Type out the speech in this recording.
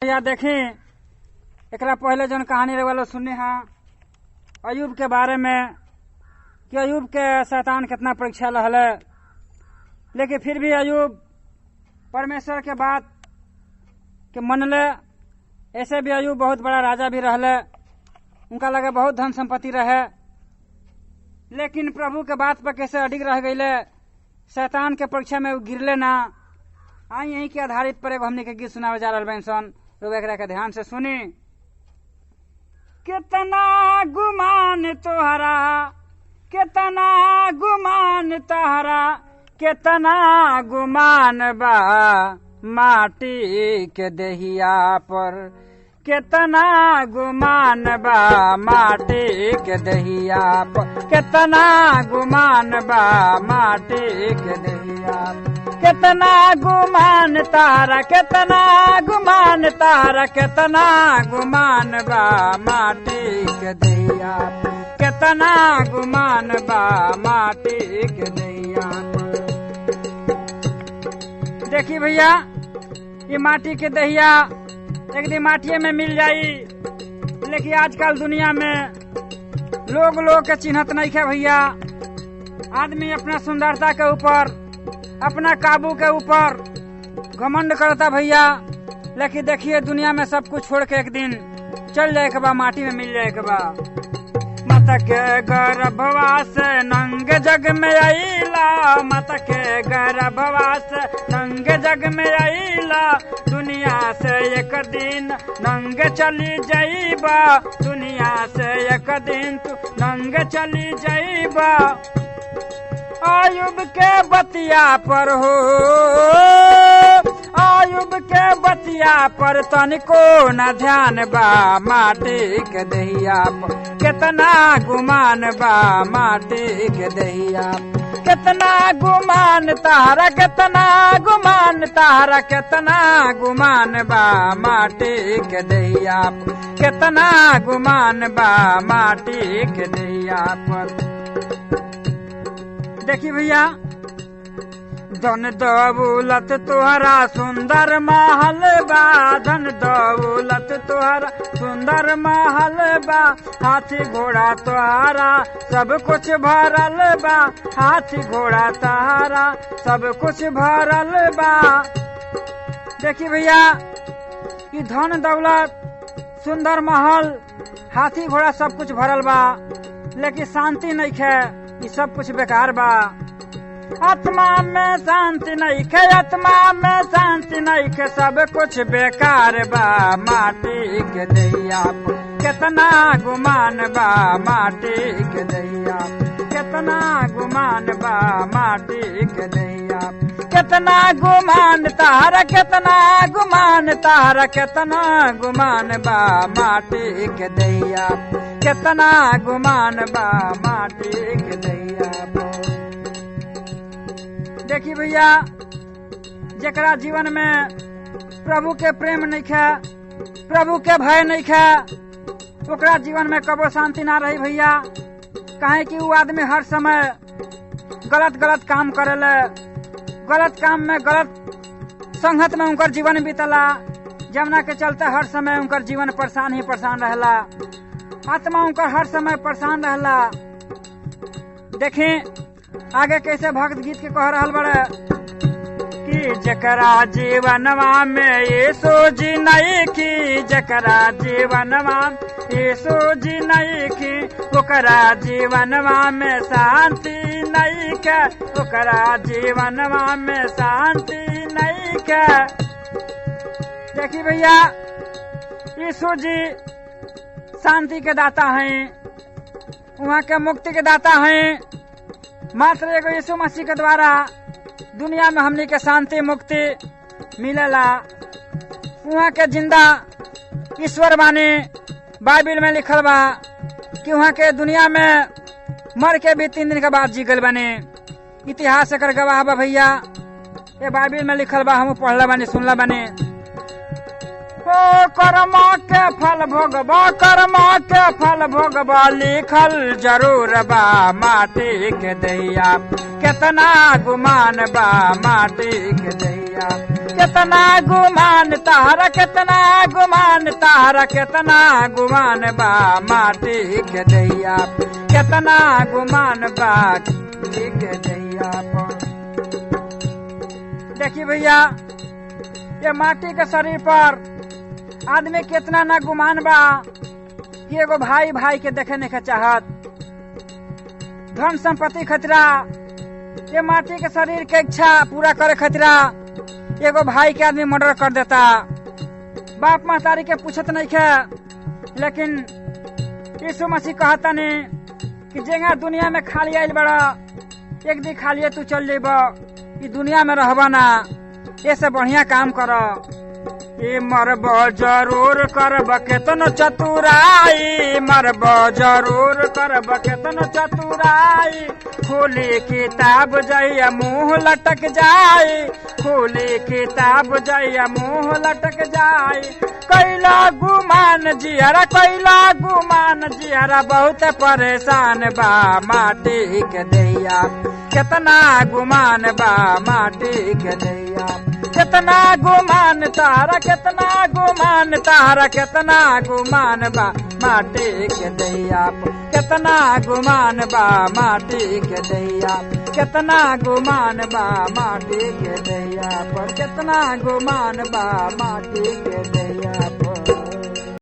भैया देखें एकरा पहले जौन कहानी वालों सुनने हाँ अयूब के बारे में कि अयूब के शैतान कितना परीक्षा लहल, लेकिन फिर भी अयूब परमेश्वर के बात के मनले। ऐसे भी अयूब बहुत बड़ा राजा भी रहले, उनका लगे बहुत धन संपत्ति रहे, लेकिन प्रभु के बात पर कैसे अडिग रह गईले, शैतान के परीक्षा में गिरले ना। आई यही के आधारित पर एगो हमने के गीत सुनावे जा रहल सन, लोग एकरा के ध्यान से सुनी। कितना गुमान तोहरा, कितना गुमान तोहरा, कितना गुमान बा माटी के देहिया पर, कितना गुमान बा माटी के देहिया पर, कितना गुमान बा माटी के देहिया पर, कितना गुमान तारा, कितना गुमान तारा, कितना गुमान बा माटी के देहिया पर, कितना गुमान बा माटी के देहिया पर। देखी भैया ये माटी के दहिया एक दिन माटिए में मिल जाई, लेकिन आजकल दुनिया में लोग के चिन्हत नहीं है भैया। आदमी अपना सुंदरता के ऊपर, अपना काबू के ऊपर घमंड करता भैया, लेकिन देखिए दुनिया में सब कुछ छोड़ के एक दिन चल जाए के बा, माटी में मिल जाए के बा। माता के गर्भवा से नंग जग में आईला, माता के गर्भवा से नंग जग में आईला, दुनिया से एक दिन नंग चली जाइबा, दुनिया से एक दिन तू नंग चली जाइबा। आयुब के बतिया पर हो, आयुब के बतिया पर तनिको न ध्यान बा माटी के दहिया पर, कितना गुमान बा माटी के दहिया, कितना गुमान तारा, कितना गुमान तारा, कितना गुमान बा माटी के दहिया पर, कितना गुमान बा माटी के दहिया पर। देखी भैया धन दौलत तोहरा सुंदर महल बा, धन दौलत तोहरा सुंदर महल बा, हाथी घोड़ा तोहरा सब कुछ भरल बा, हाथी घोड़ा तोहरा सब कुछ भरल बा। देखी भैया ये धन दौलत सुंदर महल हाथी घोड़ा सब कुछ भरल बा, लेकिन शांति नहीं है, ये सब कुछ बेकार बा। आत्मा में शांति नहीं है, आत्मा में शांति नहीं है, सब कुछ बेकार बा माटी के दहिया पर, कितना गुमान बा माटी के दहिया, कितना गुमान बा माटी के दहिया, कितना गुमान तारा, कितना गुमान तारा, कितना गुमान बा माटी के दहिया, कितना गुमान बा माटी के दहिया। देखी भैया जेकरा जीवन में प्रभु के प्रेम नहीं है, प्रभु के भय नहीं है, ओकरा जीवन में कबो शांति ना रही भैया। काहे कि वो आदमी हर समय गलत गलत काम करेले, गलत काम में गलत संगत में उनकर जीवन बीतला, जमुना के चलते हर समय उनकर जीवन परेशान ही परेशान रहला, आत्मा उनकर हर समय परेशान रहला। देखें आगे कैसे भक्त गीत के कह रहल बड़े कि जकरा जीवनवा में यीशु जी नहीं की, जकरा जीवनवा यीशु जी नहीं की, ओकरा जीवनवा में शांति नहीं के, ओकरा जीवनवा में शांति नहीं के। देखिए भैया यीशु जी शांति के दाता हैं, वहाँ के मुक्ति के दाता हैं। मात्र एगो यीशु मसीह के द्वारा दुनिया में हमनी के शांति मुक्ति मिलेला। वहाँ के जिंदा ईश्वर बानी, बाइबिल में लिखल बा कि वहाँ के दुनिया में मर के भी 3 दिन के बाद जी गल बने। इतिहास एकर गवाह बा भैया, ये बाइबिल में लिखल बा, हम पढ़ला बानी सुनला बानी। ओ कर्मा के फल भोगबा, कर्मा के फल भोगबा, लिखल जरूर बा माटी के दहिया, कितना गुमान बा माटी के दहिया, कितना गुमान तारा, कितना गुमान तारा, कितना गुमान बा माटी के दैया, कितना गुमान बा माटी के दैया पर। देखिए भैया, ये माटी के शरीर पर आदमी कितना ना गुमान बा कि एगो भाई भाई के देखे नहीं के चाहत, धन संपत्ति खतरा, ये माटी के शरीर के इच्छा पूरा करे खतरा एगो भाई के आदमी मर्डर कर देता। बाप महतारी के पूछत नहीं खे, लेकिन यीशु मसीह कहता नहीं कि जेगा दुनिया में खाली आइल बड़ा, एक दिन खाली तू चल जेब, ई दुनिया में रहबा ना, ऐसे बढ़िया काम कर। ये मरब जरूर करब केतन चतुराई, मरब जरूर करब केतन चतुराई, खोली किताब जइया मुंह लटक जाई, खोली किताब जइया मुंह लटक जाई। कैला गुमान जियारा, कैला गुमान जियारा, बहुत परेशान बा माटी के दैया, कितना गुमान बा माटी के दैया, कितना गुमान तारा, कितना गुमान तारा, कितना गुमान बा माटी के दैया, कितना गुमान बा माटी के दैया, कितना गुमान बा माटी के दैया पर, कितना गुमान बा माटी के दैया।